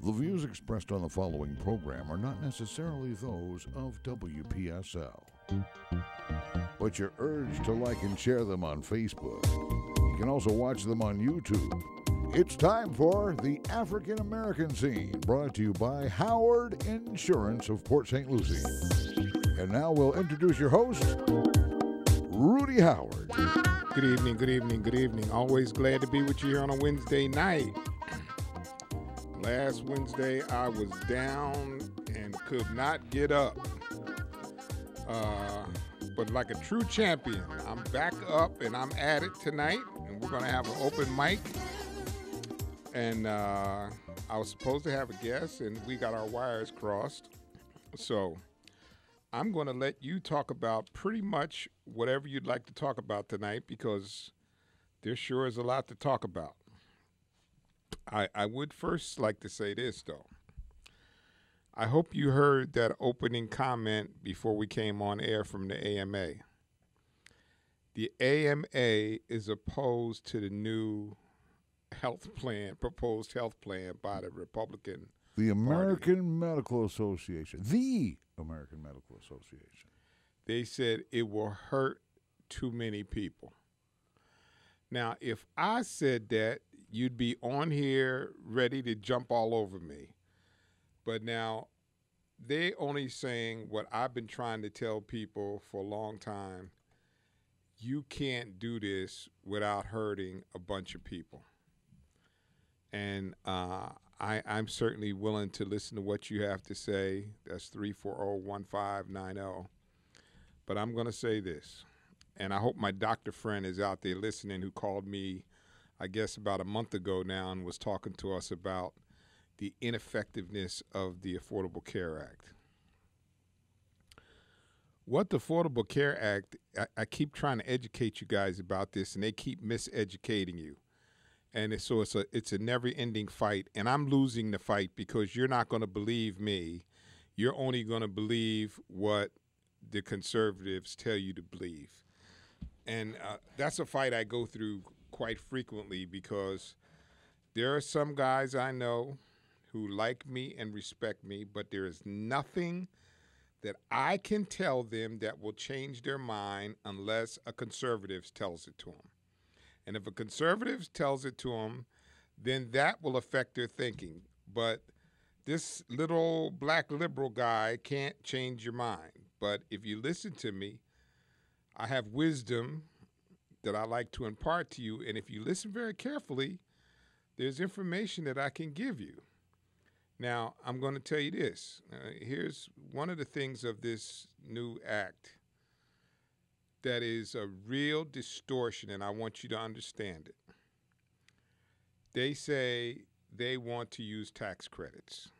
The views expressed on the following program are not necessarily those of WPSL, but you're urged to like and share them on Facebook. You can also watch them on YouTube. It's time for the African American Scene, brought to you by Howard Insurance of Port St. Lucie. And now we'll introduce your host, Rudy Howard. Good evening, good evening, good evening. Always glad to be with you here on a Wednesday night. Last Wednesday, I was down and could not get up. But like a true champion, I'm back up and I'm at it tonight. And we're going to have an open mic. And I was supposed to have a guest, and we got our wires crossed. So I'm going to let you talk about pretty much whatever you'd like to talk about tonight, because there sure is a lot to talk about. I would first like to say this, though. I hope you heard that opening comment before we came on air from the AMA. The AMA is opposed to the new proposed health plan by the Republican The American Party. Medical Association. The American Medical Association. They said it will hurt too many people. Now, if I said that, you'd be on here ready to jump all over me. But now, they only saying what I've been trying to tell people for a long time. You can't do this without hurting a bunch of people. And I'm certainly willing to listen to what you have to say. That's 340-1590. But I'm going to say this, and I hope my doctor friend is out there listening, who called me, I guess, about a month ago now and was talking to us about the ineffectiveness of the Affordable Care Act. What the Affordable Care Act, I keep trying to educate you guys about this, and they keep miseducating you. And it's a never-ending fight, and I'm losing the fight because you're not going to believe me. You're only going to believe what the conservatives tell you to believe. And that's a fight I go through quite frequently, because there are some guys I know who like me and respect me, but there is nothing that I can tell them that will change their mind unless a conservative tells it to them. And if a conservative tells it to them, then that will affect their thinking. But this little black liberal guy can't change your mind. But if you listen to me, I have wisdom that I like to impart to you. And if you listen very carefully, there's information that I can give you. Now, I'm going to tell you this. Here's one of the things of this new act that is a real distortion, and I want you to understand it. They say they want to use tax credits.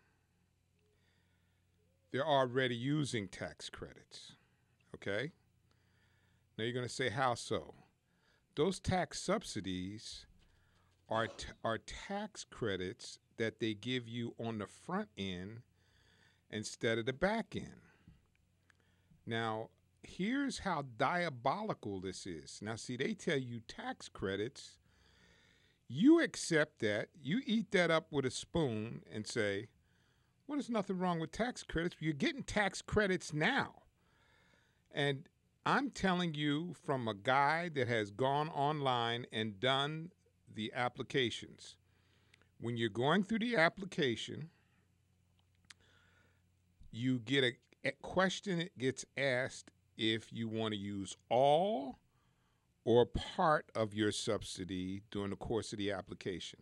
They're already using tax credits, okay? Now you're going to say, how so? Those tax subsidies are tax credits that they give you on the front end instead of the back end. Now, here's how diabolical this is. Now, see, they tell you tax credits. You accept that. You eat that up with a spoon and say, well, there's nothing wrong with tax credits. You're getting tax credits now. And I'm telling you from a guy that has gone online and done the applications. When you're going through the application, you get a question that gets asked if you want to use all or part of your subsidy during the course of the application.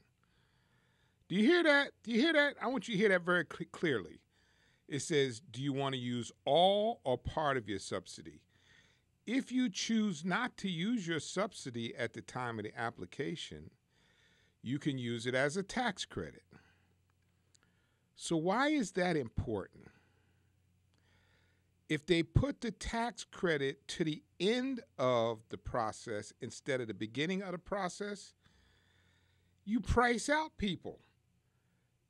Do you hear that? Do you hear that? I want you to hear that very clearly. It says, do you want to use all or part of your subsidy? If you choose not to use your subsidy at the time of the application, you can use it as a tax credit. So why is that important? If they put the tax credit to the end of the process instead of the beginning of the process, you price out people.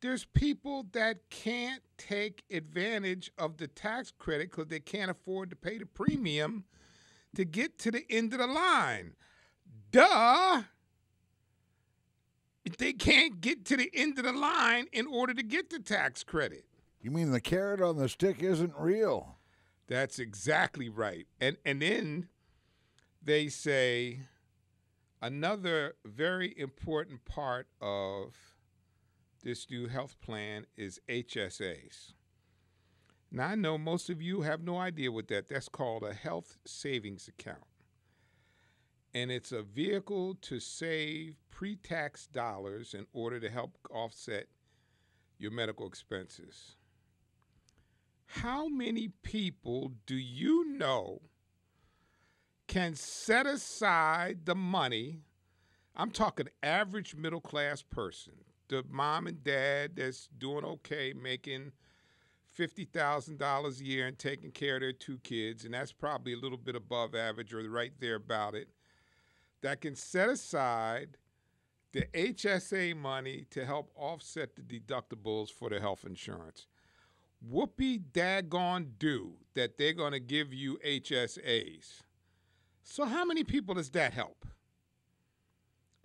There's people that can't take advantage of the tax credit because they can't afford to pay the premium to get to the end of the line. Duh! they can't get to the end of the line in order to get the tax credit. You mean the carrot on the stick isn't real? That's exactly right. And then they say another very important part of this new health plan is HSAs. Now, I know most of you have no idea what that's called a health savings account. And it's a vehicle to save pre-tax dollars in order to help offset your medical expenses. How many people do you know can set aside the money? I'm talking average middle-class person, the mom and dad that's doing okay, making $50,000 a year and taking care of their 2 kids, and that's probably a little bit above average or right there about it, that can set aside the HSA money to help offset the deductibles for the health insurance. Whoopie daggone do that they're going to give you HSAs. So how many people does that help?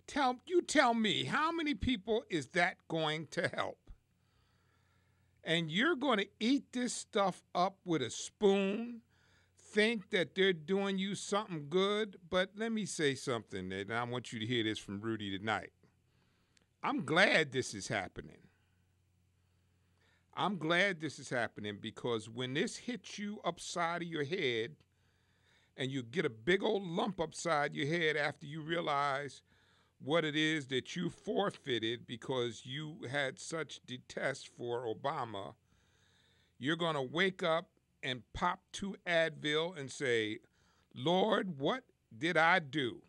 Tell me, how many people is that going to help? And you're going to eat this stuff up with a spoon, think that they're doing you something good, but let me say something, and I want you to hear this from Rudy tonight. I'm glad this is happening. I'm glad this is happening because when this hits you upside of your head and you get a big old lump upside your head after you realize what it is that you forfeited because you had such detest for Obama, you're going to wake up and pop 2 Advil and say, Lord, what did I do?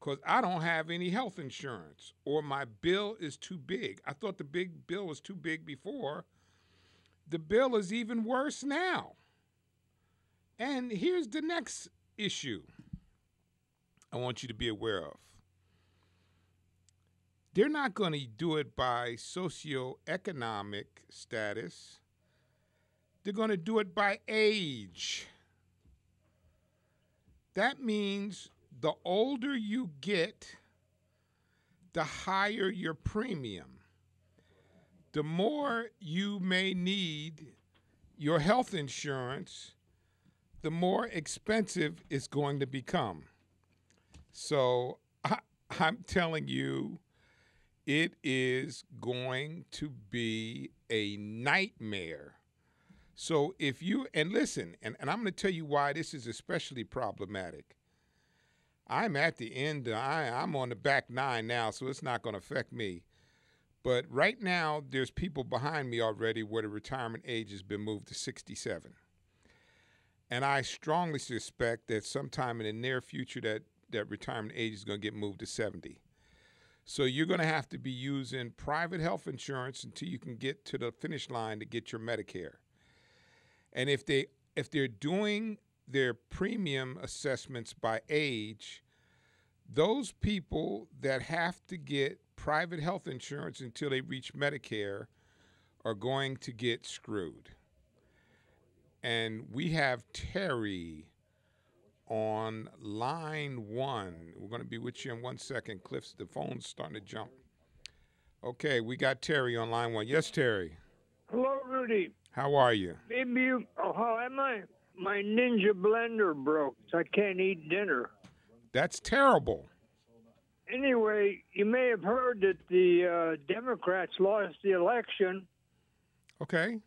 Because I don't have any health insurance or my bill is too big. I thought the big bill was too big before. The bill is even worse now. And here's the next issue I want you to be aware of. They're not going to do it by socioeconomic status. They're going to do it by age. That means the older you get, the higher your premium. The more you may need your health insurance, the more expensive it's going to become. So I'm telling you, it is going to be a nightmare. So if you, and listen, and I'm going to tell you why this is especially problematic. I'm at the end, I'm on the back 9 now, so it's not going to affect me. But right now, there's people behind me already where the retirement age has been moved to 67. And I strongly suspect that sometime in the near future that retirement age is going to get moved to 70. So you're going to have to be using private health insurance until you can get to the finish line to get your Medicare. And if they're doing their premium assessments by age, those people that have to get private health insurance until they reach Medicare are going to get screwed. And we have Terry on line 1. We're going to be with you in 1 second. Cliff's, the phone's starting to jump. Okay, we got Terry on line 1. Yes, Terry. Hello, Rudy. How are you? Maybe you. Oh, how am I? My Ninja blender broke, so I can't eat dinner. That's terrible. Anyway, you may have heard that the Democrats lost the election. Okay.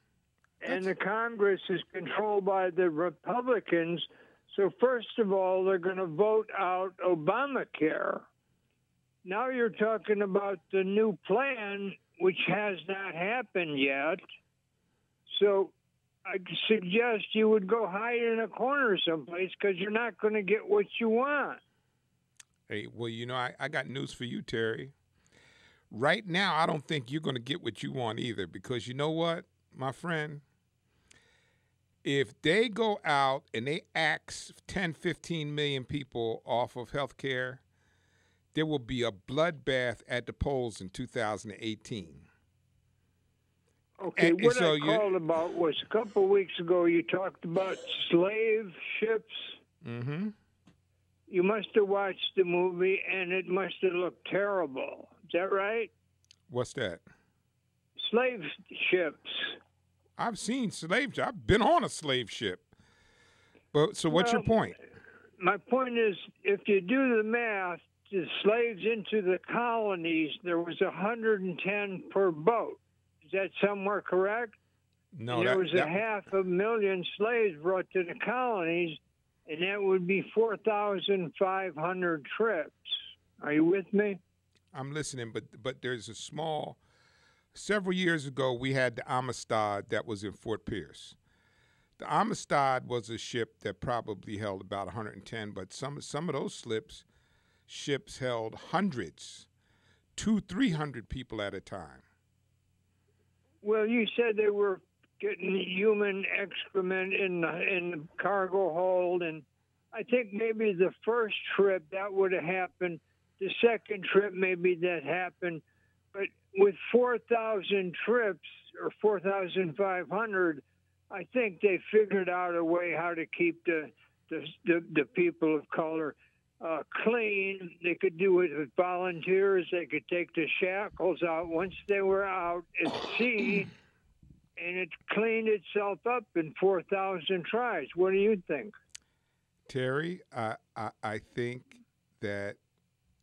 And the Congress is controlled by the Republicans. So first of all, they're going to vote out Obamacare. Now you're talking about the new plan, which has not happened yet. So I suggest you would go hide in a corner someplace because you're not going to get what you want. Hey, well, you know, I got news for you, Terry. Right now, I don't think you're going to get what you want either because you know what, my friend? If they go out and they axe 10, 15 million people off of health care, there will be a bloodbath at the polls in 2018. Okay, what I called about was a couple of weeks ago you talked about slave ships. Mm-hmm. You must have watched the movie, and it must have looked terrible. that right? What's that? Slave ships. I've seen slave. I've been on a slave ship. But so, what's your point? My point is, if you do the math, the slaves into the colonies, there was 110 per boat. Is that somewhere correct? No, and there was 500,000 slaves brought to the colonies, and that would be 4,500 trips. Are you with me? I'm listening, but there's a small. Several years ago, we had the Amistad that was in Fort Pierce. The Amistad was a ship that probably held about 110, but some of those ships held hundreds, 200-300 people at a time. Well, you said they were getting human excrement in the cargo hold, and I think maybe the first trip that would have happened. The second trip, maybe that happened. But with 4,000 trips or 4,500, I think they figured out a way how to keep the people of color clean. They could do it with volunteers. They could take the shackles out once they were out at sea, and it cleaned itself up in 4,000 tries. What do you think? Terry, I think that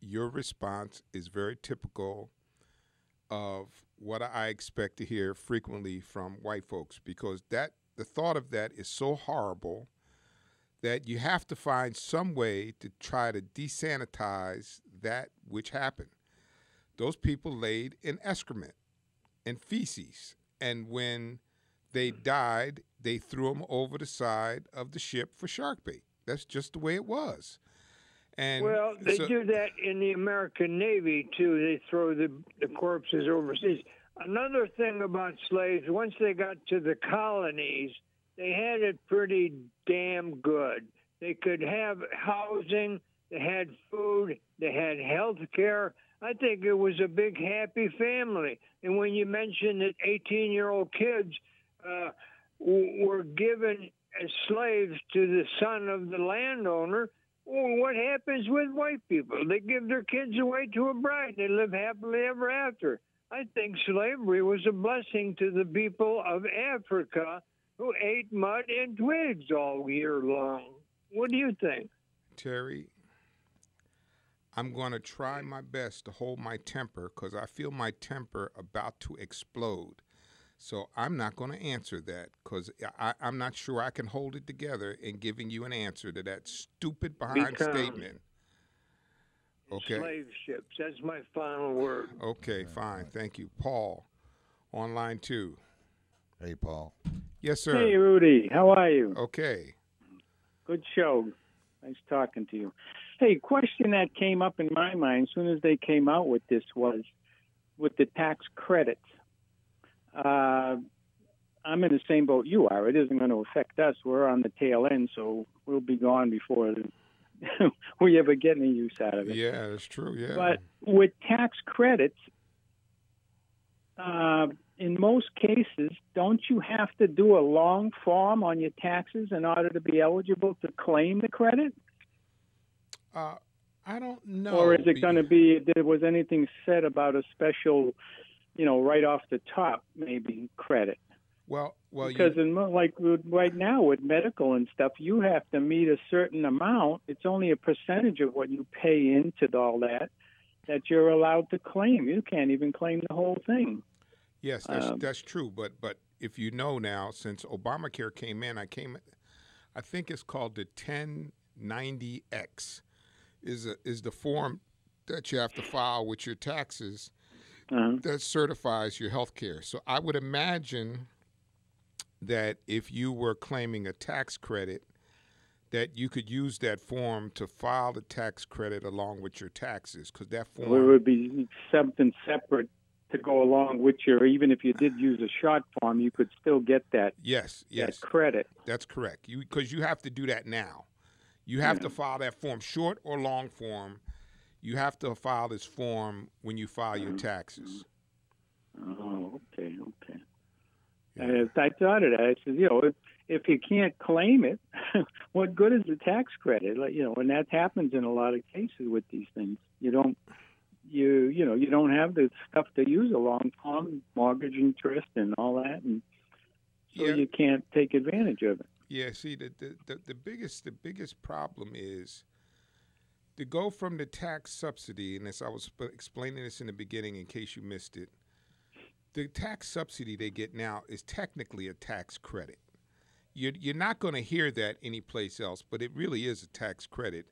your response is very typical of what I expect to hear frequently from white folks, because the thought of that is so horrible that you have to find some way to try to desanitize that which happened. Those people laid in excrement and feces, and when they died, they threw them over the side of the ship for shark bait. That's just the way it was. And well, they do that in the American Navy, too. They throw the corpses overseas. Another thing about slaves, once they got to the colonies, they had it pretty damn good. They could have housing, they had food, they had health care. I think it was a big, happy family. And when you mentioned that 18-year-old kids were given as slaves to the son of the landowner, well, what happens with white people? They give their kids away to a bride. They live happily ever after. I think slavery was a blessing to the people of Africa who ate mud and twigs all year long. What do you think? Terry, I'm going to try my best to hold my temper because I feel my temper about to explode. So I'm not going to answer that because I'm not sure I can hold it together in giving you an answer to that stupid behind statement. Okay. Slave ships. That's my final word. Okay, fine. Thank you. Paul, on line 2. Hey, Paul. Yes, sir. Hey, Rudy. How are you? Okay. Good show. Nice talking to you. Hey, question that came up in my mind as soon as they came out with this was with the tax credits. I'm in the same boat you are. It isn't going to affect us. We're on the tail end, so we'll be gone before we ever get any use out of it. Yeah, that's true, yeah. But with tax credits, in most cases, don't you have to do a long form on your taxes in order to be eligible to claim the credit? I don't know. Or is it going to be, was anything said about a special, right off the top, maybe credit? Well, because right now with medical and stuff, you have to meet a certain amount. It's only a percentage of what you pay into all that you're allowed to claim. You can't even claim the whole thing. Yes, that's true. But if you know now, since Obamacare came in, I think it's called the 1090X, is the form that you have to file with your taxes that certifies your health care. So I would imagine that if you were claiming a tax credit, that you could use that form to file the tax credit along with your taxes, because that form... Well, it would be something separate to go along with even if you did use a short form, you could still get that, that credit. That's correct. Because you have to do that now. You have to file that form, short or long form. You have to file this form when you file your taxes. Oh, okay. Yeah. I thought of that. I said, if you can't claim it, what good is the tax credit? And that happens in a lot of cases with these things. You don't you don't have the stuff to use a long term mortgage interest and all that, and so you can't take advantage of it. Yeah, see, the biggest problem is to go from the tax subsidy, and as I was explaining this in the beginning in case you missed it, the tax subsidy they get now is technically a tax credit. You're not going to hear that anyplace else, but it really is a tax credit.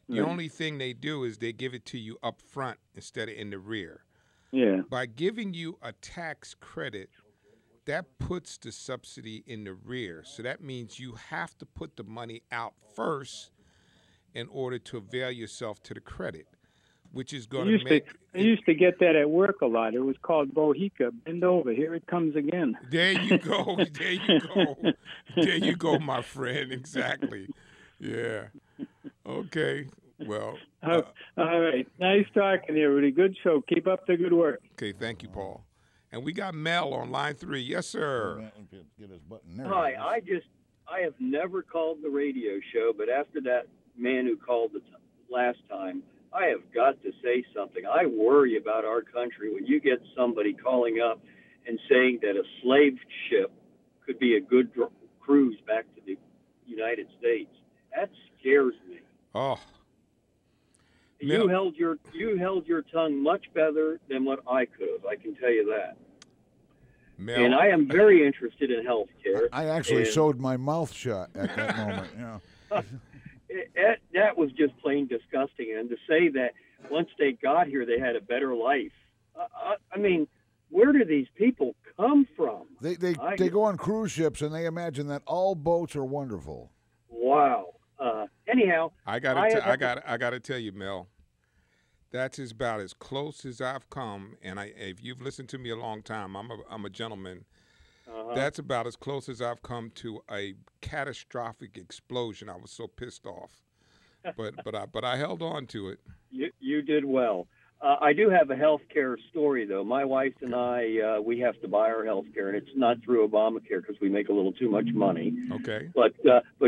The only thing they do is they give it to you up front instead of in the rear. Yeah. By giving you a tax credit, that puts the subsidy in the rear. So that means you have to put the money out first in order to avail yourself to the credit, which is going to make... I used to get that at work a lot. It was called Bohica. Bend over. Here it comes again. There you go. There you go. There you go, my friend. Exactly. Yeah. Okay. Well. All right. Nice talking to you, Rudy. Good show. Keep up the good work. Okay. Thank you, Paul. And we got Mel on line 3. Yes, sir. Get his button there. Hi. I have never called the radio show, but after that man who called the last time, I have got to say something. I worry about our country when you get somebody calling up and saying that a slave ship could be a good cruise back to the United States. That scares me. Oh. You held your tongue much better than what I could have. I can tell you that. Mel. And I am very interested in health care. I actually sewed my mouth shut at that moment. That was just plain disgusting. And to say that once they got here, they had a better life. I mean, where do these people come from? They go on cruise ships and they imagine that all boats are wonderful. Wow. Anyhow, I gotta tell you, Mel, that's about as close as I've come. And if you've listened to me a long time, I'm a gentleman. That's about as close as I've come to a catastrophic explosion. I was so pissed off, but I held on to it. You did well. I do have a health care story, though. My wife and I, we have to buy our health care, and it's not through Obamacare because we make a little too much money. Okay. But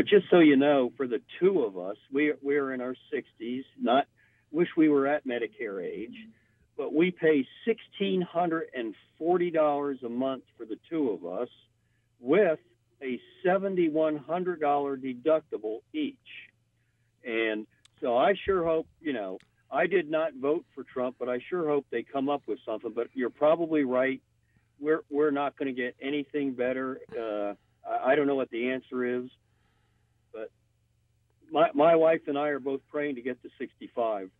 just so you know, for the two of us, we're in our 60s. Wish we were at Medicare age, but we pay $1,640 a month for the two of us, with a $7,100 deductible each. And so I sure hope, I did not vote for Trump, but I sure hope they come up with something. But you're probably right. We're not going to get anything better. I don't know what the answer is, but my wife and I are both praying to get to 65.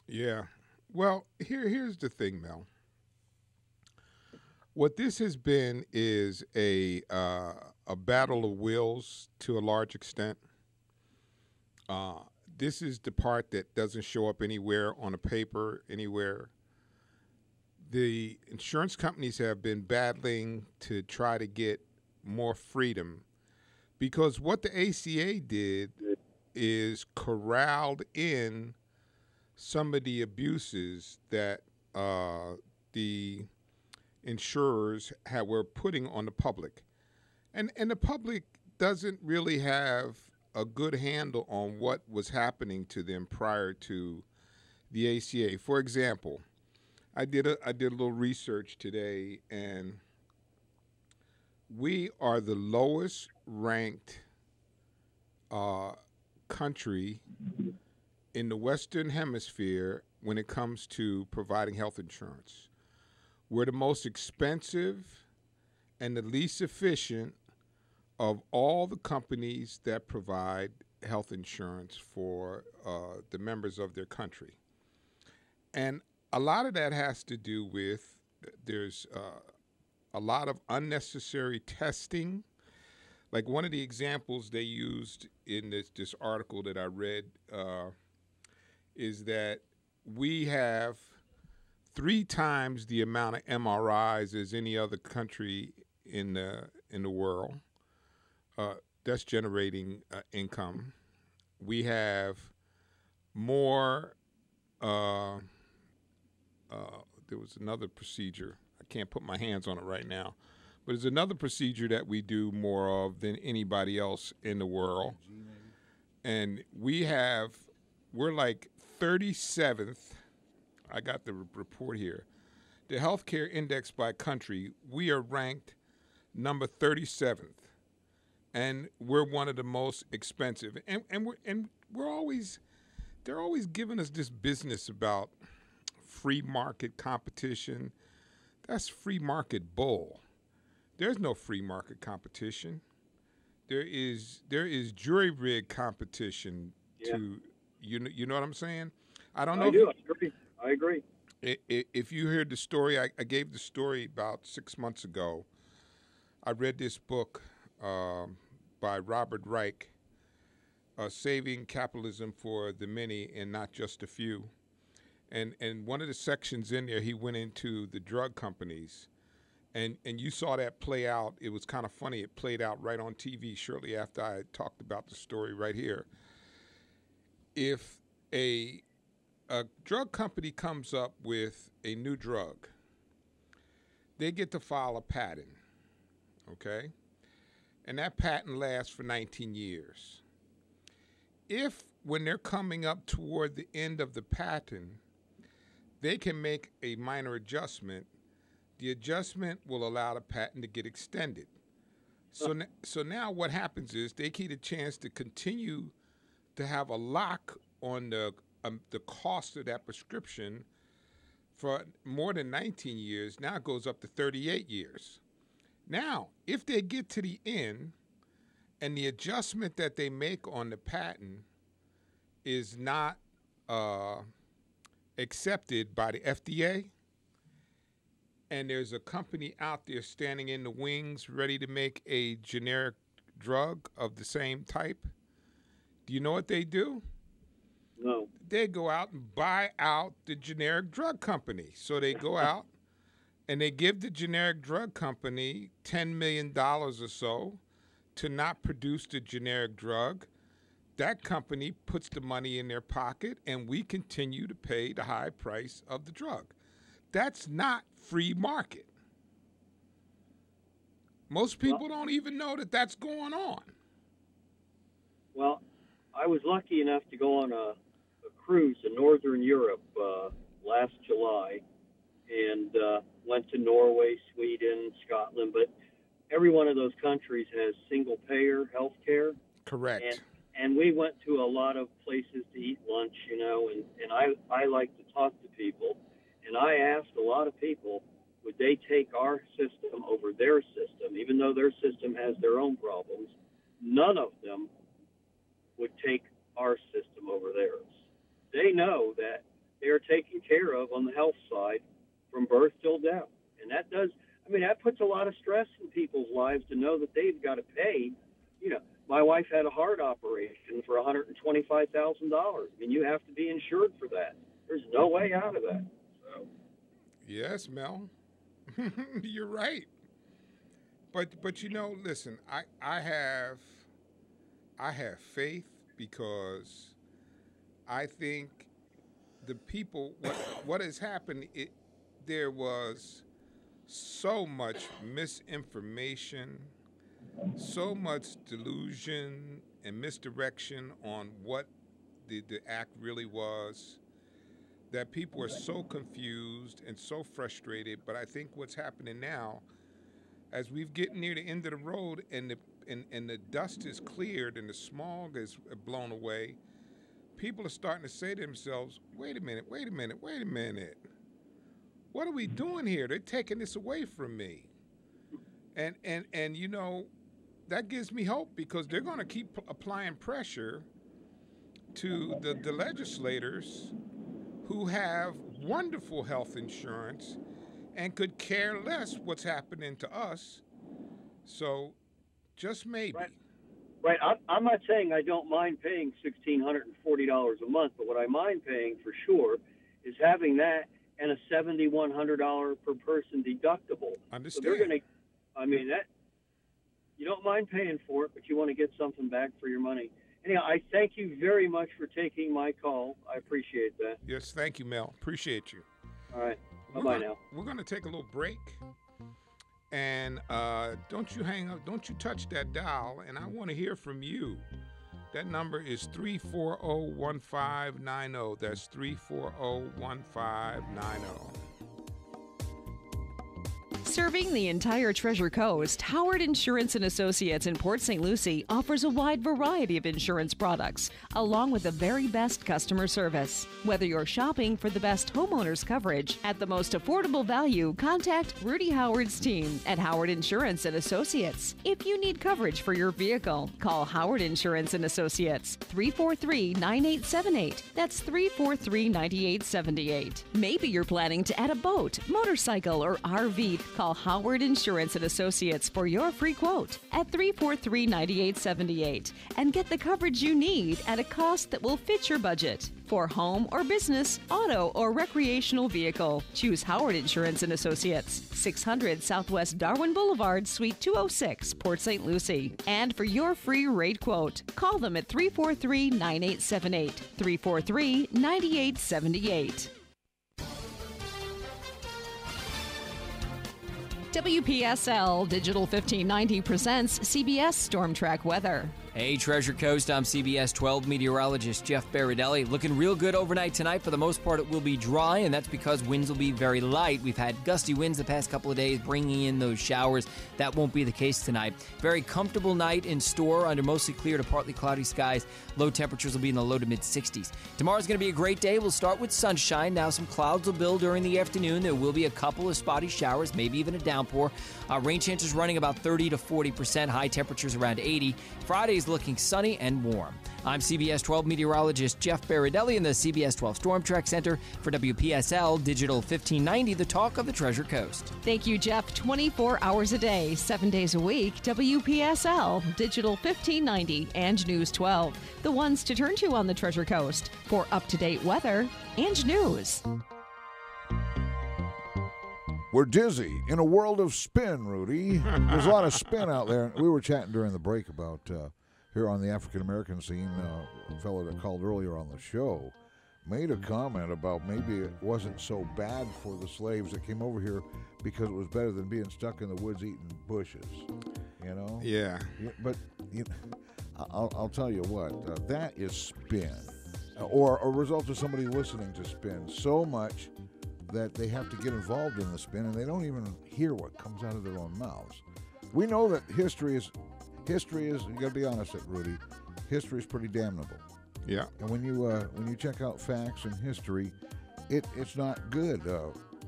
Yeah. Well, here's the thing, Mel. What this has been is a battle of wills to a large extent. This is the part that doesn't show up anywhere on a paper, anywhere. The insurance companies have been battling to try to get more freedom because what the ACA did is corralled in some of the abuses that the insurers were putting on the public. And the public doesn't really have a good handle on what was happening to them prior to the ACA. For example, I did a little research today, and we are the lowest ranked country in the Western Hemisphere when it comes to providing health insurance. We're the most expensive and the least efficient of all the companies that provide health insurance for the members of their country. And a lot of that has to do with there's a lot of unnecessary testing. Like one of the examples they used in this article that I read is that we have 3 times the amount of MRIs as any other country in the world. That's generating income. We have more. There was another procedure. I can't put my hands on it right now, but there's another procedure that we do more of than anybody else in the world. And we're like 37th. I got the report here. The healthcare index by country, we are ranked number 37th, and we're one of the most expensive. And we're always, they're always giving us this business about free market competition. That's free market bull. There's no free market competition. There is jury rig competition. Yeah. To you know what I'm saying? I don't know. I agree. If you heard the story, I gave the story about 6 months ago. I read this book by Robert Reich, Saving Capitalism for the Many and Not Just a Few. And one of the sections in there, he went into the drug companies. And you saw that play out. It was kind of funny. It played out right on TV shortly after I had talked about the story right here. If a drug company comes up with a new drug, they get to file a patent, okay? And that patent lasts for 19 years. If, when they're coming up toward the end of the patent, they can make a minor adjustment, the adjustment will allow the patent to get extended. So now what happens is they get a chance to continue to have a lock on the cost of that prescription for more than 19 years. Now it goes up to 38 years. Now, if they get to the end and the adjustment that they make on the patent is not accepted by the FDA, and there's a company out there standing in the wings ready to make a generic drug of the same type, do you know what they do? No. They go out and buy out the generic drug company. So they go out and they give the generic drug company $10 million or so to not produce the generic drug. That company puts the money in their pocket, and we continue to pay the high price of the drug. That's not free market. Most people don't even know that that's going on. Well, I was lucky enough to go on a cruise in Northern Europe last July, and went to Norway, Sweden, Scotland, but every one of those countries has single-payer health care. Correct. And we went to a lot of places to eat lunch, you know, and I like to talk to people. And I asked a lot of people, would they take our system over their system, even though their system has their own problems? None of them would take our system over theirs. They know that they are taken care of on the health side from birth till death. And that puts a lot of stress in people's lives to know that they've got to pay. You know, my wife had a heart operation for $125,000. I mean, you have to be insured for that. There's no way out of that. So. Yes, Mel. You're right. But you know, listen, I have faith, because I think the people, what has happened, there was so much misinformation, so much delusion and misdirection on what the act really was, that people are so confused and so frustrated. But I think what's happening now, as we've getting near the end of the road and the dust is cleared and the smog is blown away, people are starting to say to themselves, wait a minute. What are we doing here? They're taking this away from me. And you know, that gives me hope, because they're going to keep applying pressure to the legislators who have wonderful health insurance and could care less what's happening to us. So just maybe. Right. I'm not saying I don't mind paying $1,640 a month, but what I mind paying for sure is having that and a $7,100 per person deductible. Understand. So they're going to, that you don't mind paying for it, but you want to get something back for your money. Anyhow, I thank you very much for taking my call. I appreciate that. Yes, thank you, Mel. Appreciate you. All right. Bye-bye now. We're going to take a little break. And don't you hang up. Don't you touch that dial. And I want to hear from you. That number is 340-1590. That's 340-1590. Serving the entire Treasure Coast, Howard Insurance and Associates in Port St. Lucie offers a wide variety of insurance products, along with the very best customer service. Whether you're shopping for the best homeowners coverage at the most affordable value, contact Rudy Howard's team at Howard Insurance and Associates. If you need coverage for your vehicle, call Howard Insurance and Associates, 343-9878. That's 343-9878. Maybe you're planning to add a boat, motorcycle, or RV. Call Howard Insurance and Associates for your free quote at 343-9878 and get the coverage you need at a cost that will fit your budget. For home or business, auto or recreational vehicle, choose Howard Insurance and Associates, 600 Southwest Darwin Boulevard, Suite 206, Port St. Lucie. And for your free rate quote, call them at 343-9878, 343-9878. WPSL Digital 1590 presents CBS Storm Track Weather. Hey, Treasure Coast, I'm CBS 12 meteorologist Jeff Baradelli. Looking real good overnight tonight. For the most part, it will be dry, and that's because winds will be very light. We've had gusty winds the past couple of days, bringing in those showers. That won't be the case tonight. Very comfortable night in store under mostly clear to partly cloudy skies. Low temperatures will be in the low to mid-60s. Tomorrow's going to be a great day. We'll start with sunshine. Now some clouds will build during the afternoon. There will be a couple of spotty showers, maybe even a downpour. Rain chances running about 30 to 40%. High temperatures around 80. Friday's looking sunny and warm. I'm CBS 12 meteorologist Jeff Baradelli in the CBS 12 Storm Track Center for WPSL Digital 1590, the talk of the Treasure Coast. Thank you, Jeff. 24 hours a day, 7 days a week, WPSL, Digital 1590, and News 12. The ones to turn to on the Treasure Coast for up-to-date weather and news. We're dizzy in a world of spin, Rudy. There's a lot of spin out there. We were chatting during the break about here on the African-American scene. A fellow that called earlier on the show made a comment about maybe it wasn't so bad for the slaves that came over here because it was better than being stuck in the woods eating bushes, you know? Yeah. But I'll tell you what, that is spin, or a result of somebody listening to spin so much that they have to get involved in the spin, and they don't even hear what comes out of their own mouths. We know that history is, you got to be honest, Rudy, history is pretty damnable. Yeah. And when you check out facts and history, it's not good.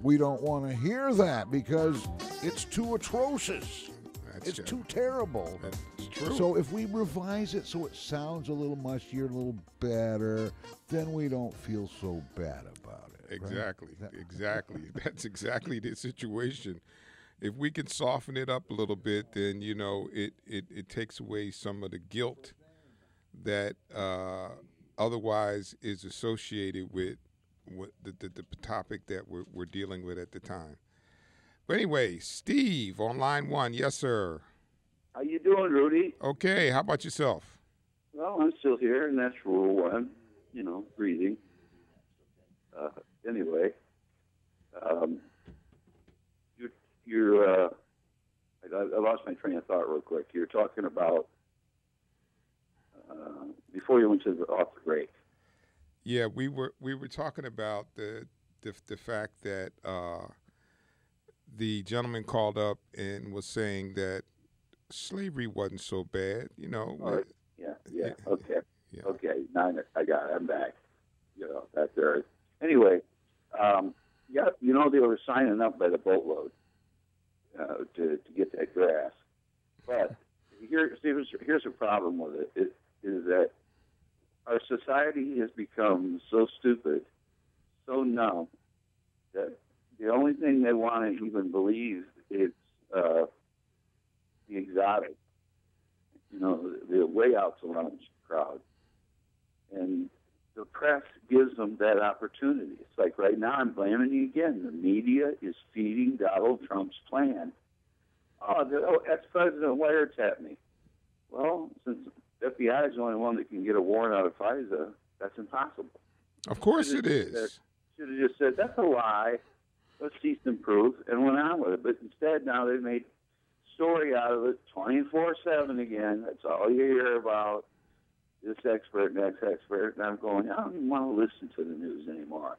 We don't want to hear that because it's too atrocious. It's too terrible. That's true. So if we revise it so it sounds a little mushier, a little better, then we don't feel so bad about it. Exactly. Right? Exactly. That's exactly the situation. If we can soften it up a little bit, then, you know, it takes away some of the guilt that otherwise is associated with the topic that we're dealing with at the time. But anyway, Steve on line one. Yes, sir. How you doing, Rudy? Okay. How about yourself? Well, I'm still here, and that's rule one, breathing. Anyway, I lost my train of thought real quick. You're talking about before you went off the break. Yeah, we were talking about the fact that the gentleman called up and was saying that slavery wasn't so bad, you know. Yeah. Okay. Yeah. Okay. Now I got it. I'm back. That's there. Anyway, they were signing up by the boatload to get that grass. But here's a problem with it is that our society has become so stupid, so numb, that the only thing they want to even believe is the exotic, the way out to lunch crowd. And the press gives them that opportunity. It's like right now, I'm blaming you again. The media is feeding Donald Trump's plan. Ex-president wiretapped me. Well, since the FBI is the only one that can get a warrant out of FISA, that's impossible. Of course it is. Should have just said, that's a lie. Let's cease and prove, and went on with it. But instead, now they've made story out of it 24/7 again. That's all you hear about. this expert, next expert, and I'm going, I don't even want to listen to the news anymore.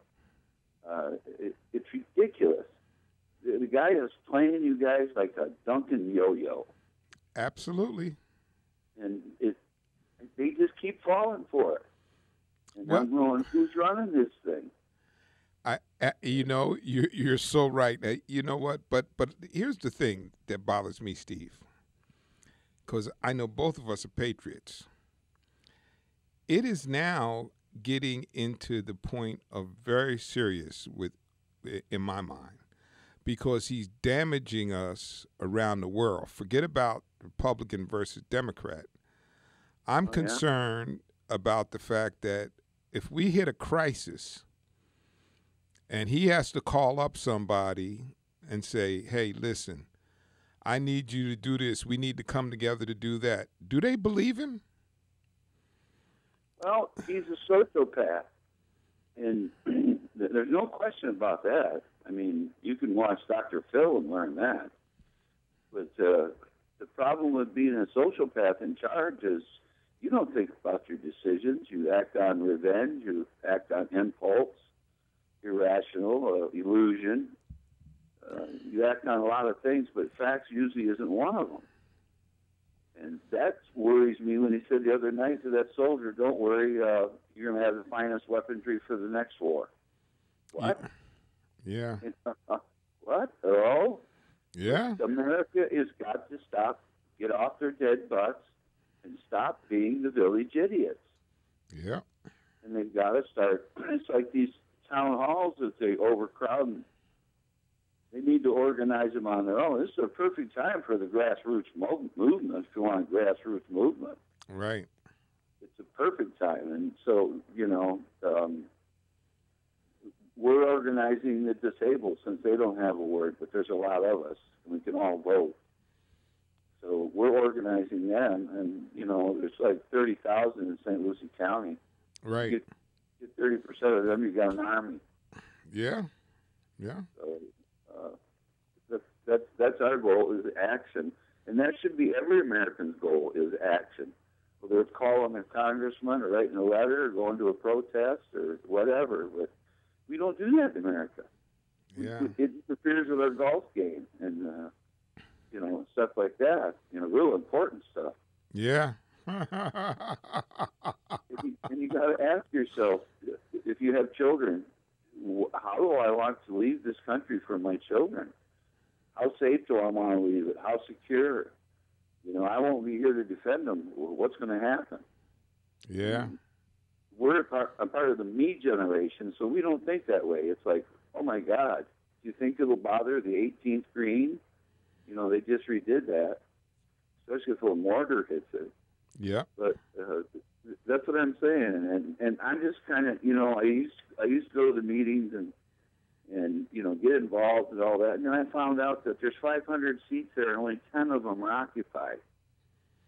It's ridiculous. The guy is playing you guys like a Duncan yo-yo. Absolutely. And they just keep falling for it. And I'm going, who's running this thing? You're so right. You know what? But here's the thing that bothers me, Steve, because I know both of us are patriots. It is now getting into the point of very serious in my mind, because he's damaging us around the world. Forget about Republican versus Democrat. I'm concerned about the fact that if we hit a crisis and he has to call up somebody and say, hey, listen, I need you to do this. We need to come together to do that. Do they believe him? Well, he's a sociopath. And there's no question about that. I mean, you can watch Dr. Phil and learn that. But the problem with being a sociopath in charge is you don't think about your decisions. You act on revenge. You act on impulse, irrational, illusion. You act on a lot of things, but facts usually isn't one of them. And that worries me when he said the other night to that soldier, don't worry, you're going to have the finest weaponry for the next war. What? Yeah. What? Oh? Yeah. America has got to stop, get off their dead butts, and stop being the village idiots. Yeah. And they've got to start, it's like these town halls that they overcrowd. They need to organize them on their own. This is a perfect time for the grassroots movement, if you want a grassroots movement. Right. It's a perfect time. And so, we're organizing the disabled since they don't have a word, but there's a lot of us, and we can all vote. So we're organizing them, and, there's like 30,000 in St. Lucie County. Right. You get 30% of them, you got an army. Yeah. Yeah. So, that's our goal, is action. And that should be every American's goal, is action. Whether it's calling a congressman or writing a letter or going to a protest or whatever. But we don't do that in America. Yeah. It interferes with our golf game and, stuff like that. Real important stuff. Yeah. And you got to ask yourself, if you have children, how do I want to leave this country for my children? How safe do I want to leave it? How secure? I won't be here to defend them. What's going to happen? Yeah. We're a part of the me generation, so we don't think that way. It's like, oh, my God, do you think it'll bother the 18th green? They just redid that, especially if a mortar hits it. Yeah. But that's what I'm saying. And I'm just kind of, I used to go to the meetings and get involved and all that. And then I found out that there's 500 seats there and only 10 of them are occupied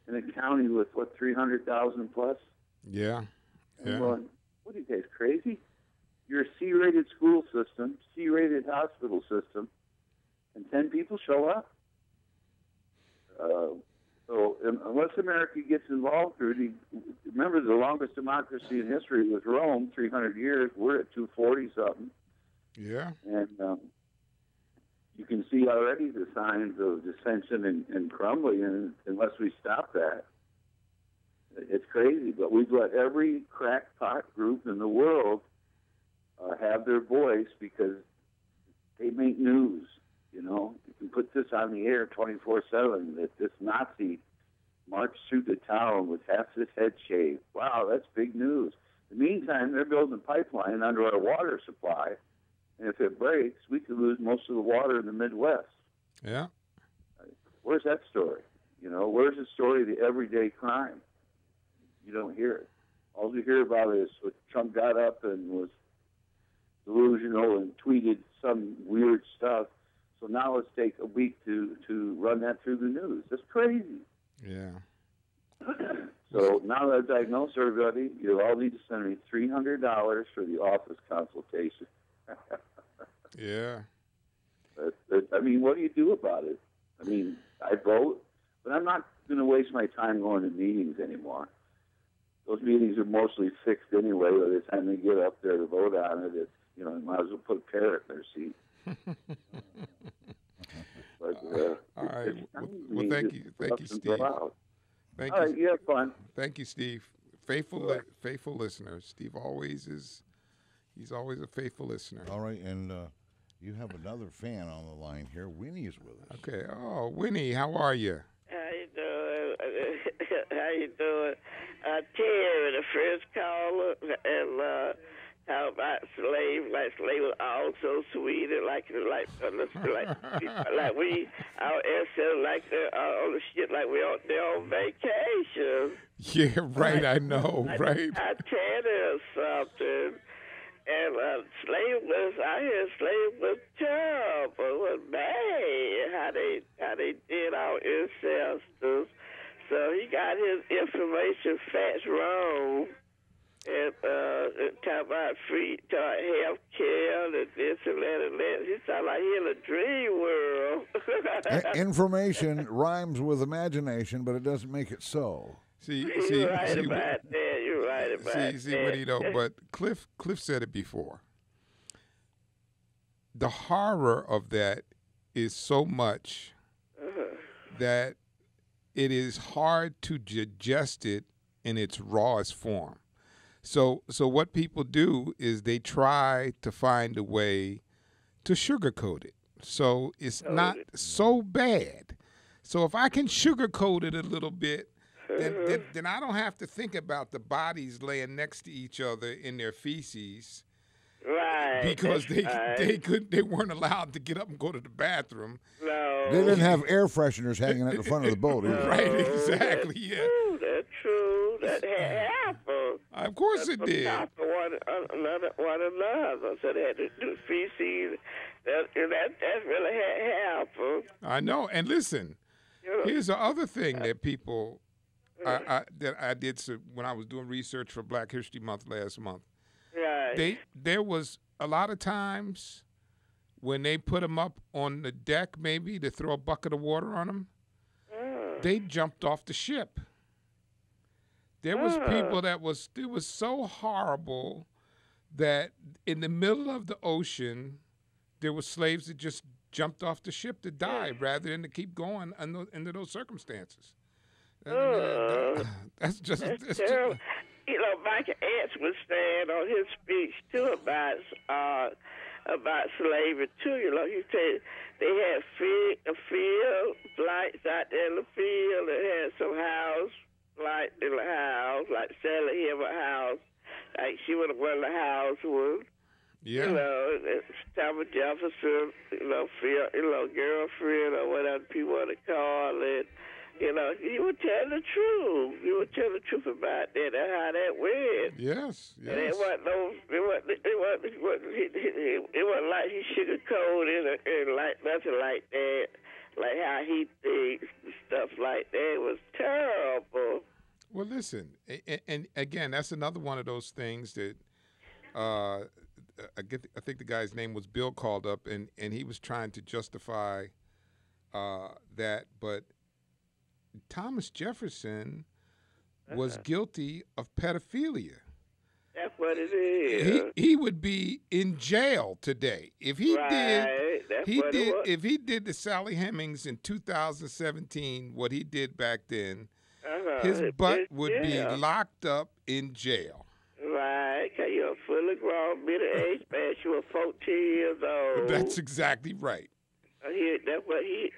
in a county with, 300,000 plus? Yeah. And I'm going, what are you guys, crazy? You're a C-rated school system, C-rated hospital system, and 10 people show up? So unless America gets involved, Rudy, remember the longest democracy in history was Rome, 300 years. We're at 240-something. Yeah. And you can see already the signs of dissension and crumbling, and unless we stop that. It's crazy, but we've let every crackpot group in the world have their voice because they make news. You can put this on the air 24/7, that this Nazi marched through the town with half his head shaved. Wow, that's big news. In the meantime, they're building a pipeline under our water supply, and if it breaks, we could lose most of the water in the Midwest. Yeah. Where's that story? Where's the story of the everyday crime? You don't hear it. All you hear about is what Trump got up and was delusional and tweeted some weird stuff. So now let's take a week to run that through the news. That's crazy. Yeah. So now that I've diagnosed everybody, you all need to send me $300 for the office consultation. Yeah. I mean, what do you do about it? I mean, I vote, but I'm not going to waste my time going to meetings anymore. those meetings are mostly fixed anyway. By the time they get up there to vote on it, it's, you might as well put a parrot in their seat. But, all right. Well, thank you, Steve. Thank all you. right, you have fun. Thank you, Steve. Faithful listener. Steve he's always a faithful listener. All right, and you have another fan on the line here. Winnie is with us. Okay. Oh, Winnie, how are you? How you doing? How you doing? Terry, the first caller, and how about slave? Like slave was all so sweet and like we our ancestors like all the shit like we out there on vacation. Yeah, right. I know, right. I tell you something. And I hear slave was terrible, was bad, how they did our ancestors. So he got his information facts wrong. And talk about health care and this and that and that. He sound like he in a dream world. Information rhymes with imagination, but it doesn't make it so. You're right about that. You're right about that. See what he know, but Cliff said it before. The horror of that is so much that it is hard to digest it in its rawest form. So what people do is they try to find a way to sugarcoat it. So it's not so bad. So if I can sugarcoat it a little bit, then I don't have to think about the bodies laying next to each other in their feces. Right. Because they weren't allowed to get up and go to the bathroom. No. They didn't have air fresheners hanging at the front of the boat either. Right, exactly, yeah. That's true. That happened. Of course it did. One another. So they had to do feces. That really happened. I know. And listen, here's the other thing that people that I did when I was doing research for Black History Month last month. Right. There was a lot of times when they put them up on the deck, maybe to throw a bucket of water on them, they jumped off the ship. There was people it was so horrible that in the middle of the ocean, there were slaves that just jumped off the ship to die rather than to keep going under those circumstances. That's just terrible. Michael Ants was saying on his speech too about slavery too. He said they had a field lights out there in the field. They had some house light in the house, like Sally Hill house, like she would have run the house with. Yeah. Thomas Jefferson, girlfriend or whatever people want to call it. He would tell the truth. He would tell the truth about that and how that went. Yes. And it wasn't like he sugarcoated and like nothing like that. Like how he thinks, stuff like that. It was terrible. Well, listen, and again, that's another one of those things that I think the guy's name was Bill called up, and he was trying to justify that, but Thomas Jefferson was guilty of pedophilia. That's what it is. He would be in jail today if he if he did the Sally Hemings in 2017 what he did back then. His butt would be locked up in jail. Right, because you're a fully grown, middle-aged man. You were 14 years old. That's exactly right. That's what he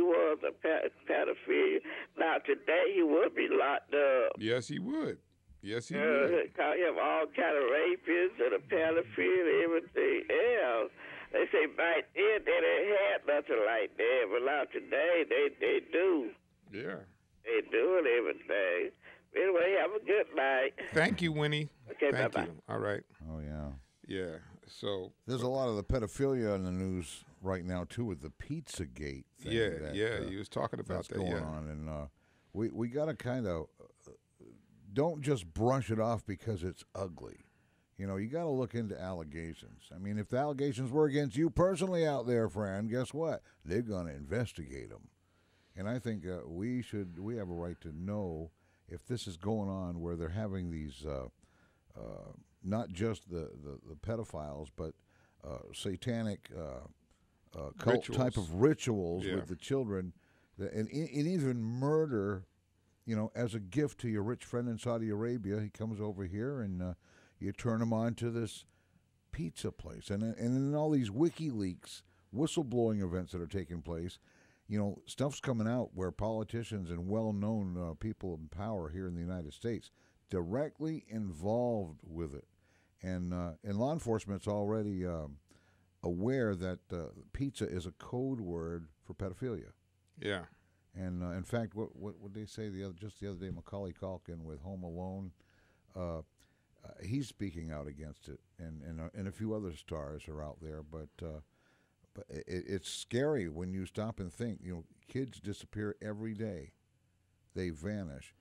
was, a pedophile. Now today he would be locked up. Yes, he would. Yes, he would. Call him all kind of rapists and a pedophile and everything else. They say back then they didn't have nothing like that, but now today they do. Yeah. They doing everything. Anyway, have a good night. Thank you, Winnie. Okay, Thank bye-bye. you. All right. Oh, yeah. Yeah. So there's a lot of the pedophilia in the news right now too, with the Pizzagate thing. He was talking about that going on, and we got to kind of don't just brush it off because it's ugly. You got to look into allegations. I mean, if the allegations were against you personally out there, friend, guess what? They're going to investigate them, and I think we have a right to know if this is going on where they're having these not just the pedophiles, but satanic cult type of rituals with the children, and even murder, as a gift to your rich friend in Saudi Arabia. He comes over here and you turn him on to this pizza place. And in all these WikiLeaks whistleblowing events that are taking place, stuff's coming out where politicians and well-known people in power here in the United States directly involved with it. And law enforcement's already aware that pizza is a code word for pedophilia. Yeah. And in fact, what they say just the other day, Macaulay Culkin with Home Alone, he's speaking out against it, and a few other stars are out there. But it's scary when you stop and think. Kids disappear every day; they vanish.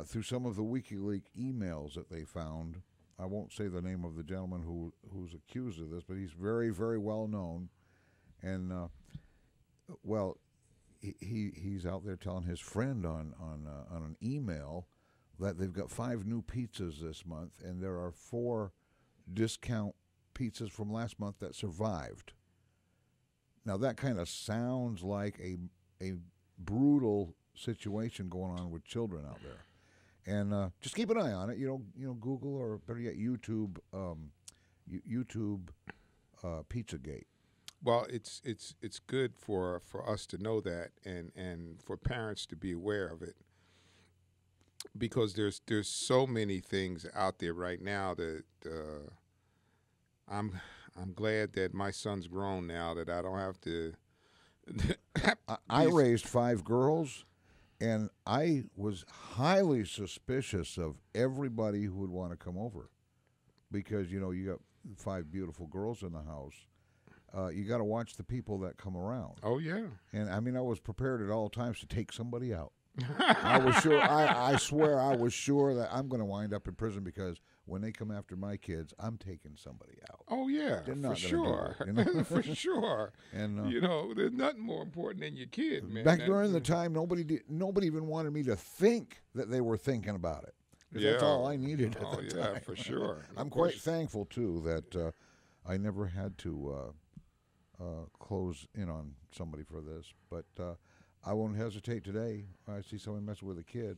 Through some of the WikiLeaks emails that they found, I won't say the name of the gentleman who's accused of this, but he's very, very well known, and he's out there telling his friend on an email that they've got 5 new pizzas this month, and there are 4 discount pizzas from last month that survived. Now that kind of sounds like a brutal situation going on with children out there, and just keep an eye on it. Google, or better yet, YouTube Pizzagate. Well, it's good for us to know that, and for parents to be aware of it, because there's so many things out there right now that I'm glad that my son's grown now, that I don't have to. I raised 5 girls, and I was highly suspicious of everybody who would want to come over, because you got 5 beautiful girls in the house. You got to watch the people that come around. Oh yeah. And I mean, I was prepared at all times to take somebody out. I was sure. I swear, I was sure that I'm going to wind up in prison, because when they come after my kids, I'm taking somebody out. Oh yeah, for sure. For sure. And there's nothing more important than your kid, man. Back during the time, nobody even wanted me to think that they were thinking about it. Yeah. That's all I needed at the time. For sure. I'm quite thankful too that I never had to close in on somebody for this, but I won't hesitate today. I see someone messing with a kid.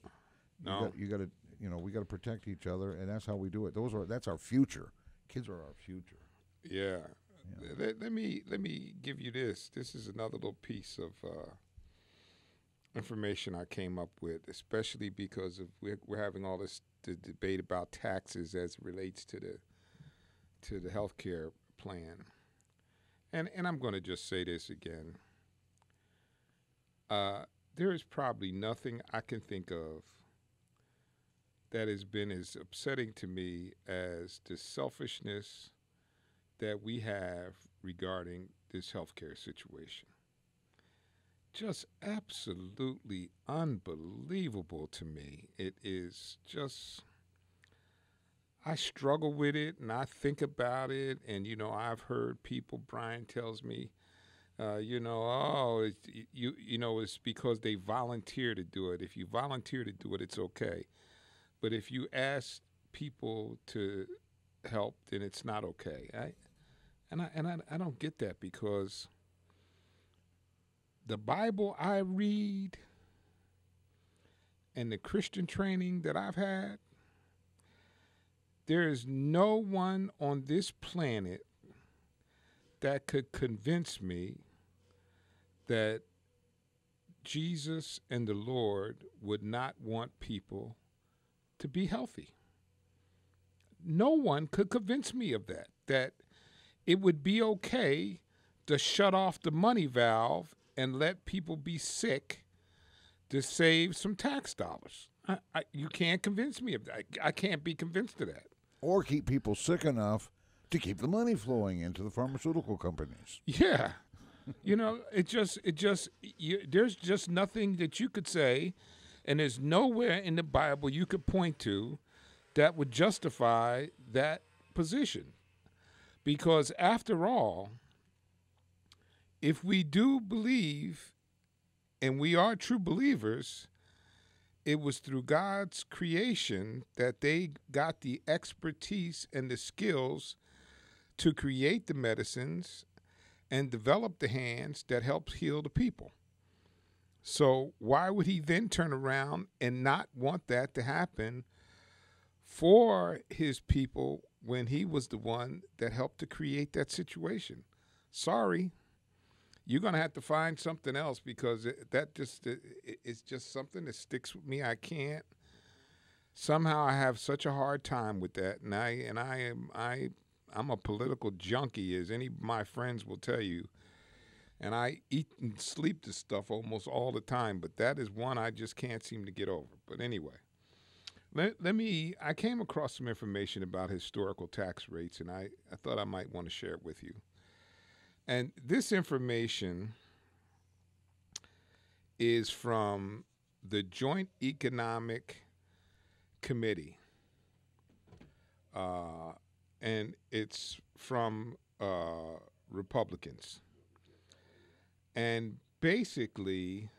No, you got to, we got to protect each other, and that's how we do it. That's our future. Kids are our future. Yeah. Let me give you this. This is another little piece of information I came up with, especially because we're having all this debate about taxes as it relates to the health care plan. And I'm going to just say this again. There is probably nothing I can think of that has been as upsetting to me as the selfishness that we have regarding this healthcare situation. Just absolutely unbelievable to me. It is just, I struggle with it, and I think about it, and I've heard people. Brian tells me, it's because they volunteer to do it. If you volunteer to do it, it's okay. But if you ask people to help, then it's not okay. I don't get that, because the Bible I read and the Christian training that I've had, there is no one on this planet that could convince me that Jesus and the Lord would not want people to be healthy. No one could convince me of that it would be okay to shut off the money valve and let people be sick to save some tax dollars. You can't convince me of that. I can't be convinced of that. Or keep people sick enough to keep the money flowing into the pharmaceutical companies. Yeah. There's just nothing that you could say, and there's nowhere in the Bible you could point to that would justify that position. Because after all, if we do believe, and we are true believers, it was through God's creation that they got the expertise and the skills to create the medicines and develop the hands that helped heal the people. So why would he then turn around and not want that to happen for his people when he was the one that helped to create that situation? Sorry, you're going to have to find something else, because it's just something that sticks with me. I can't. Somehow I have such a hard time with that, and I'm a political junkie, as any of my friends will tell you. And I eat and sleep this stuff almost all the time, but that is one I just can't seem to get over. But anyway, I came across some information about historical tax rates, and I thought I might want to share it with you. And this information is from the Joint Economic Committee, and it's from Republicans. And basically,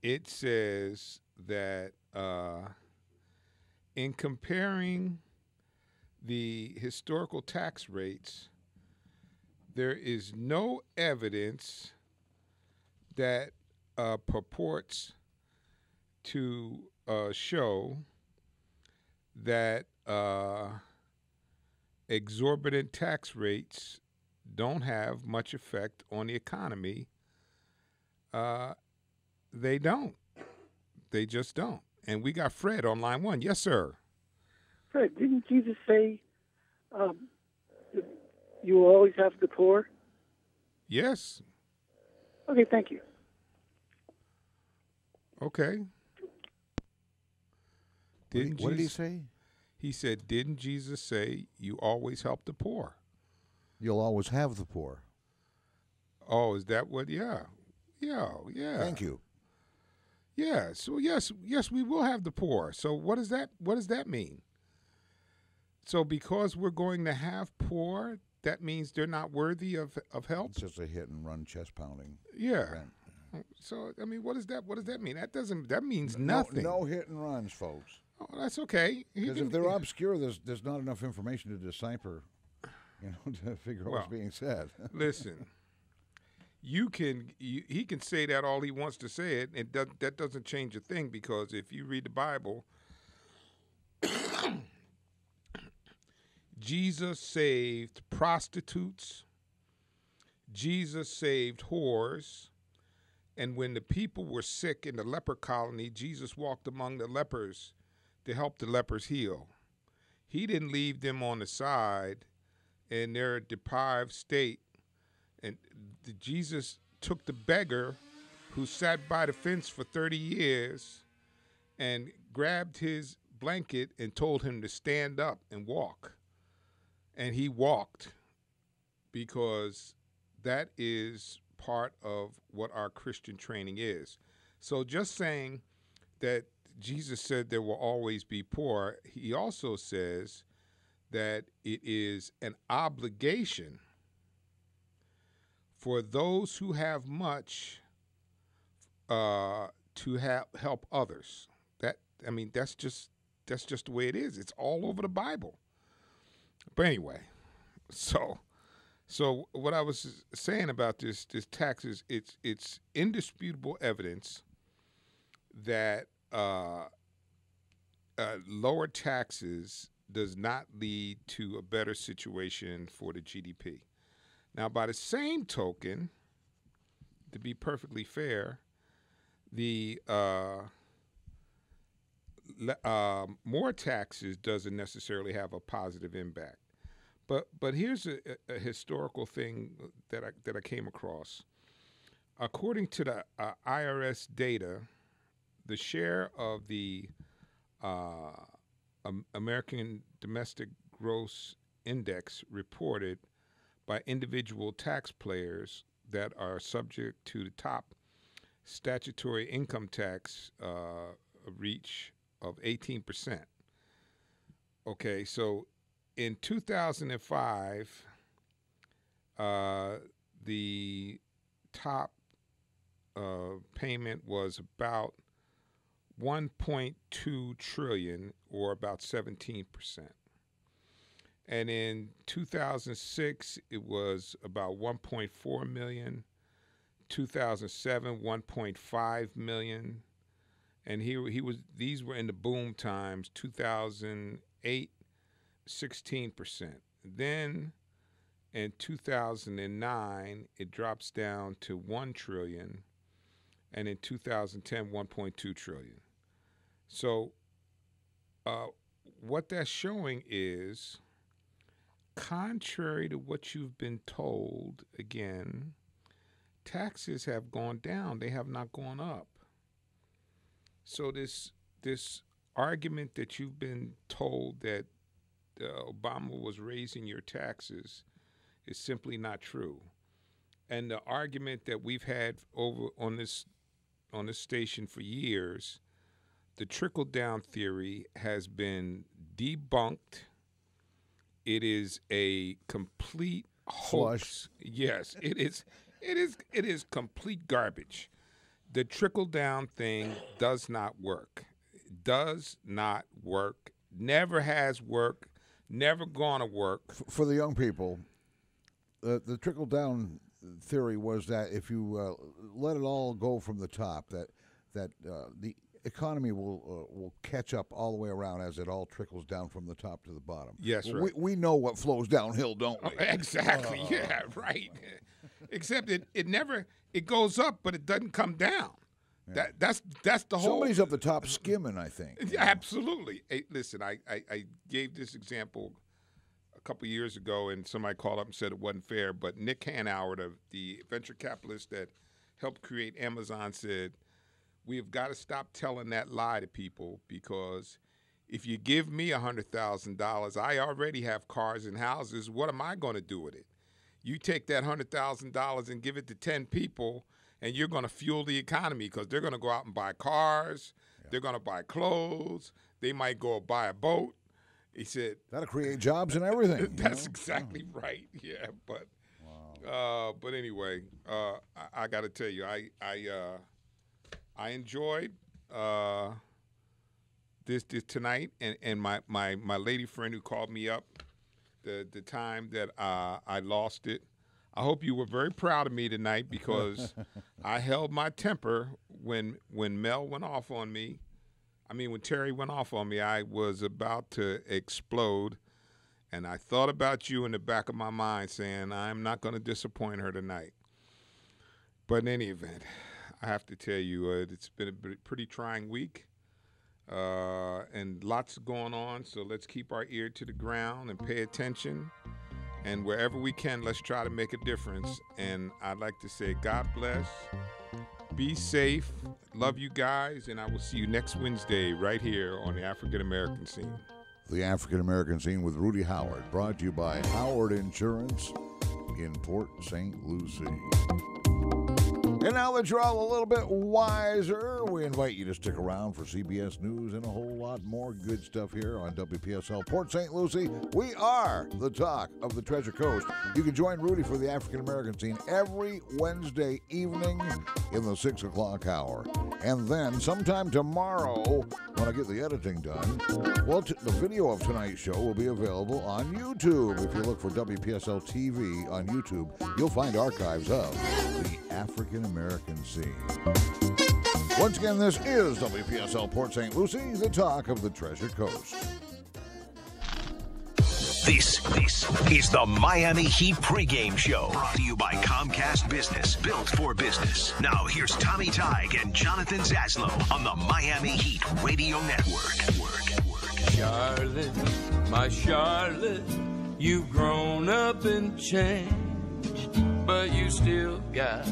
it says that in comparing the historical tax rates, there is no evidence that purports to show that exorbitant tax rates don't have much effect on the economy. They don't. They just don't. And we got Fred on line one. Yes, sir. Fred, didn't Jesus say you will always have the poor? Yes. Okay, thank you. Okay. What did he say? He said, didn't Jesus say you always help the poor? You'll always have the poor. Oh, is that what? Yeah. Thank you. Yeah. So yes, we will have the poor. So what does that mean? So because we're going to have poor, that means they're not worthy of help? It's just a hit and run, chest pounding. Yeah. Event. So I mean, what does that mean? That means nothing. No hit and runs, folks. Oh, that's okay. Because if they're obscure, there's not enough information to decipher, to figure out what's being said. Listen, he can say that all he wants to say it, and that doesn't change a thing, because if you read the Bible, Jesus saved prostitutes, Jesus saved whores, and when the people were sick in the leper colony, Jesus walked among the lepers to help the lepers heal. He didn't leave them on the side in their deprived state. And Jesus took the beggar who sat by the fence for 30 years and grabbed his blanket and told him to stand up and walk. And he walked, because that is part of what our Christian training is. So just saying that Jesus said there will always be poor, he also says that it is an obligation for those who have much to help others. That's just the way it is. It's all over the Bible. But anyway, so what I was saying about this taxes, it's indisputable evidence that lower taxes does not lead to a better situation for the GDP. Now, by the same token, to be perfectly fair, the more taxes doesn't necessarily have a positive impact. But here's a historical thing that I came across. According to the IRS data, the share of the American Domestic Gross Index reported by individual taxpayers that are subject to the top statutory income tax reach of 18%. Okay, so in 2005, the top payment was about 1.2 trillion, or about 17%. And in 2006, it was about 1.4 million. 2007, 1.5 million. And these were in the boom times. 2008, 16%. Then in 2009, it drops down to 1 trillion. And in 2010, 1.2 trillion. So what that's showing is, contrary to what you've been told, again, taxes have gone down. They have not gone up. So this argument that you've been told that Obama was raising your taxes is simply not true. And the argument that we've had over on this station for years, the trickle-down theory has been debunked. It is a complete hoax. Yes, it is. It is complete garbage. The trickle-down thing does not work. Does not work. Never has worked. Never gonna work. For the young people, the trickle-down theory was that if you let it all go from the top, that the economy will catch up all the way around as it all trickles down from the top to the bottom. Yes, right. We know what flows downhill, don't we? Exactly. Yeah, right. Except it goes up, but it doesn't come down. Yeah. That's the whole. Somebody's up the top skimming, I think. Yeah, absolutely. Hey, listen, I gave this example a couple years ago, and somebody called up and said it wasn't fair. But Nick Hanauer, the venture capitalist that helped create Amazon, said, we have got to stop telling that lie to people, because if you give me $100,000, I already have cars and houses. What am I going to do with it? You take that $100,000 and give it to 10 people, and you're going to fuel the economy, because they're going to go out and buy cars. Yeah. They're going to buy clothes. They might go buy a boat. He said, that'll create jobs and everything. That's exactly right. Yeah, but wow. But anyway, I got to tell you, I enjoyed this tonight, and my lady friend who called me up the time that I lost it. I hope you were very proud of me tonight, because I held my temper when Mel went off on me. I mean, when Terry went off on me, I was about to explode, and I thought about you in the back of my mind, saying I'm not going to disappoint her tonight. But in any event, I have to tell you, it's been a pretty trying week, and lots going on, so let's keep our ear to the ground and pay attention. And wherever we can, let's try to make a difference. And I'd like to say God bless, be safe, love you guys, and I will see you next Wednesday right here on the African American Scene. The African American Scene with Rudy Howard, brought to you by Howard Insurance in Port St. Lucie. And now that you're all a little bit wiser, we invite you to stick around for CBS News and a whole lot more good stuff here on WPSL Port St. Lucie. We are the talk of the Treasure Coast. You can join Rudy for the African American Scene every Wednesday evening in the 6 o'clock hour. And then sometime tomorrow, when I get the editing done, well, the video of tonight's show will be available on YouTube. If you look for WPSL TV on YouTube, you'll find archives of the African American Scene. Once again, this is WPSL Port St. Lucie, the talk of the Treasure Coast. This is the Miami Heat pregame show, brought to you by Comcast Business, built for business. Now here's Tommy Tighe and Jonathan Zaslow on the Miami Heat Radio Network. Charlotte, my Charlotte, you've grown up and changed, but you still got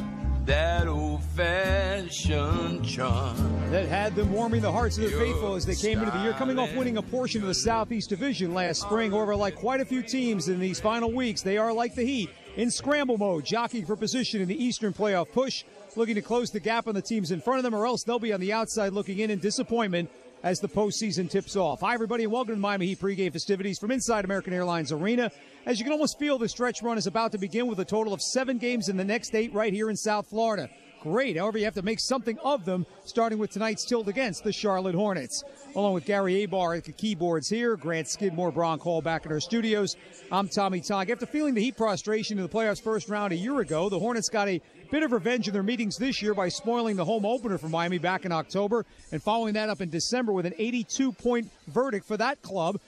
that old-fashioned charm that had them warming the hearts of the faithful as they came into the year, coming off winning a portion of the Southeast Division last spring. However, like quite a few teams in these final weeks, they are like the Heat in scramble mode, jockeying for position in the Eastern playoff push, looking to close the gap on the teams in front of them, or else they'll be on the outside looking in disappointment as the postseason tips off. Hi, everybody, and welcome to the Miami Heat pregame festivities from inside American Airlines Arena. As you can almost feel, the stretch run is about to begin with a total of 7 games in the next 8 right here in South Florida. great. However, you have to make something of them, starting with tonight's tilt against the Charlotte Hornets. Along with Gary Abar at the keyboards here, Grant Skidmore, Bronk Hall back in our studios. I'm Tommy Togg. After feeling the Heat prostration in the playoffs first round a year ago, the Hornets got a bit of revenge in their meetings this year by spoiling the home opener for Miami back in October and following that up in December with an 82-point verdict for that club.